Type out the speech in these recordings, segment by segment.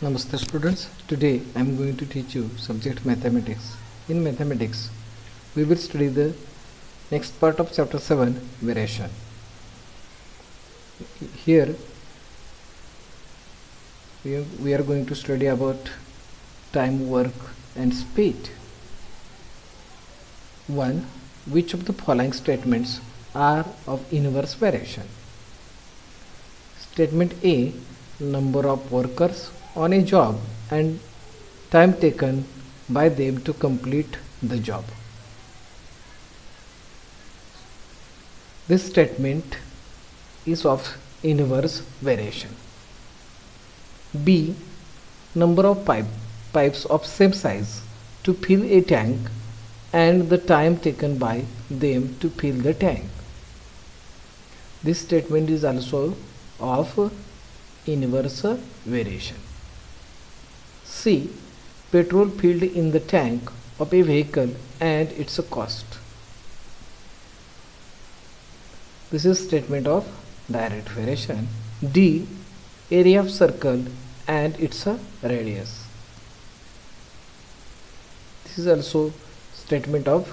Namaste students. Today I am going to teach you subject mathematics. In mathematics, we will study the next part of chapter 7, variation. Here we are going to study about time, work and speed. 1. Which of the following statements are of inverse variation? Statement A. Number of workers on a job and time taken by them to complete the job. This statement is of inverse variation. B. Number of pipes of same size to fill a tank and the time taken by them to fill the tank. This statement is also of inverse variation. C. Petrol filled in the tank of a vehicle and its cost. This is statement of direct variation. D. Area of circle and its radius. This is also statement of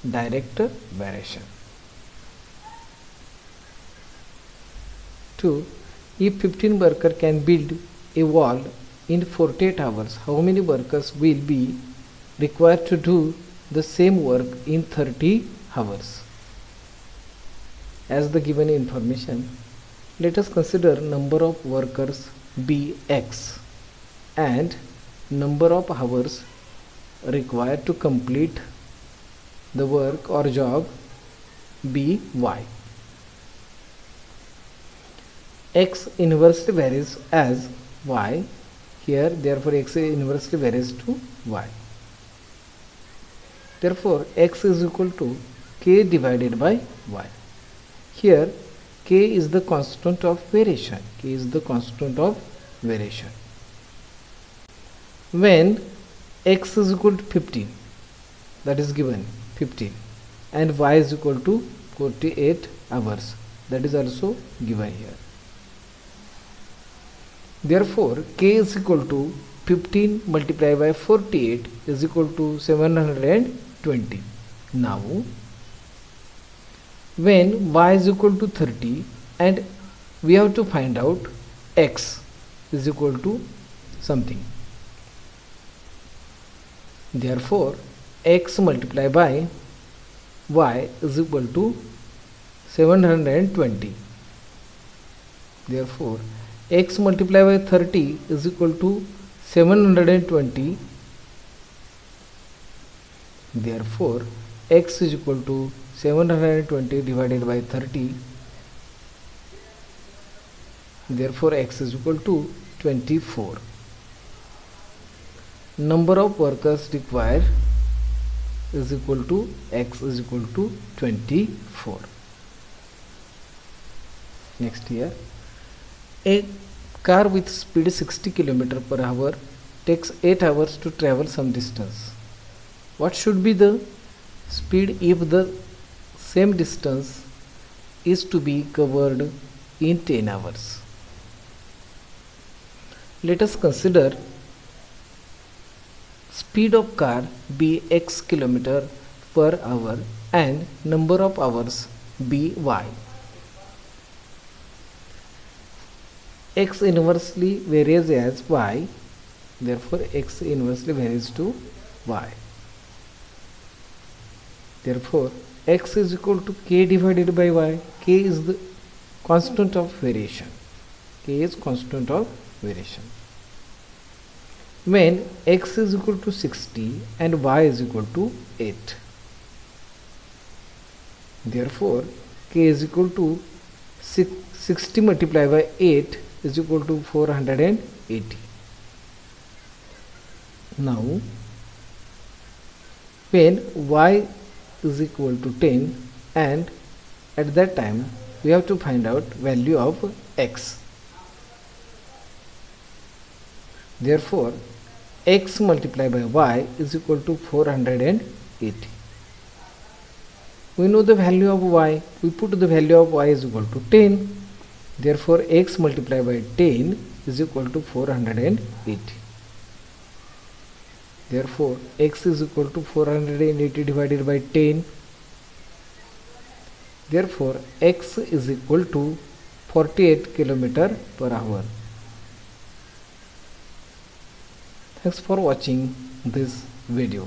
direct variation. 2. If 15 workers can build a wall in 48 hours, how many workers will be required to do the same work in 30 hours? As the given information, let us consider number of workers be X and number of hours required to complete the work or job be Y. X inversely varies as Y. Here, therefore, X inversely varies to Y. Therefore, X is equal to K divided by Y. Here, K is the constant of variation. K is the constant of variation. When X is equal to 15, that is given 15, and Y is equal to 48 hours, that is also given here. Therefore, K is equal to 15 multiplied by 48 is equal to 720. Now, when Y is equal to 30 and we have to find out X is equal to something. Therefore, X multiplied by Y is equal to 720. Therefore, X multiplied by 30 is equal to 720. Therefore, X is equal to 720 divided by 30. Therefore, X is equal to 24. Number of workers required is equal to X is equal to 24. Next here. A car with speed 60 km per hour takes 8 hours to travel some distance. What should be the speed if the same distance is to be covered in 10 hours? Let us consider speed of car be x km per hour and number of hours be y. X inversely varies as Y, therefore X inversely varies to Y. Therefore, X is equal to K divided by Y. K is the constant of variation. K is constant of variation. When X is equal to 60 and Y is equal to 8. Therefore, K is equal to 60 multiplied by 8 is equal to 480. Now, when Y is equal to 10 and at that time we have to find out value of X. Therefore, X multiplied by Y is equal to 480. We know the value of Y. We put the value of Y is equal to 10. Therefore, x multiplied by 10 is equal to 480. Therefore, x is equal to 480 divided by 10. Therefore, x is equal to 48 km per hour. Thanks for watching this video.